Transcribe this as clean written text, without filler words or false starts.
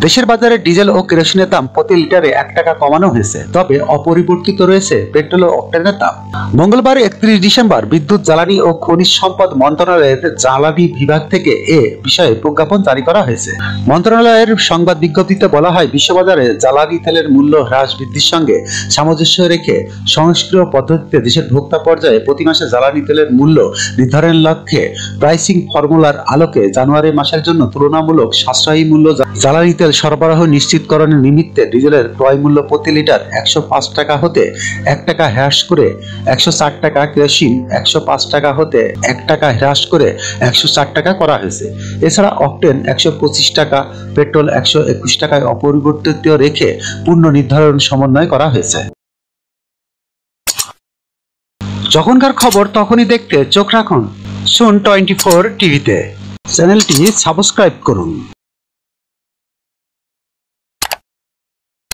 দেশের বাজারে ডিজেল ও কেরোসিনের দাম প্রতি লিটারে 1 টাকা কমানো হয়েছে, তবে অপরিবর্তিত রয়েছে পেট্রোল ও অক্টেনের দাম। মঙ্গলবার 31 ডিসেম্বর বিদ্যুৎ, জ্বালানি ও খনিজ সম্পদ মন্ত্রণালয়ের জ্বালানি বিভাগ থেকে এ বিষয়ে প্রজ্ঞাপন জারি করা হয়েছে। মন্ত্রণালয়ের সংবাদ বিজ্ঞপ্তিতে বলা হয়, বিশ্ববাজারে জ্বালানি তেলের মূল্য হ্রাস বৃদ্ধির সঙ্গে সামঞ্জস্য রেখে স্বয়ংক্রিয় পদ্ধতিতে দেশের ভোক্তা পর্যায়ে প্রতি মাসে জ্বালানি তেলের মূল্য নির্ধারণের লক্ষ্যে প্রাইসিং ফর্মুলার আলোকে জানুয়ারি মাসের জন্য তুলনামূলক সাশ্রয়ী মূল্য জ্বালানি তেল সরবরাহ নিশ্চিতকরণের নিমিত্তে ডিজেলের ক্রয় মূল্য প্রতি লিটার 105 টাকা হতে 1 টাকা হ্রাস করে 160 টাকা, কেরোসিন 105 টাকা হতে 1 টাকা হ্রাস করে 160 টাকা করা হয়েছে। এছাড়া অক্টেন 125 টাকা, পেট্রোল 121 টাকায় অপরিবর্তিত রেখে পূর্ণ নির্ধারণ সমন্বয় করা হয়েছে। যখনকার খবর তখনই দেখতে চোখ রাখুন সুন 24 টিভিতে। চ্যানেলটি সাবস্ক্রাইব করুন।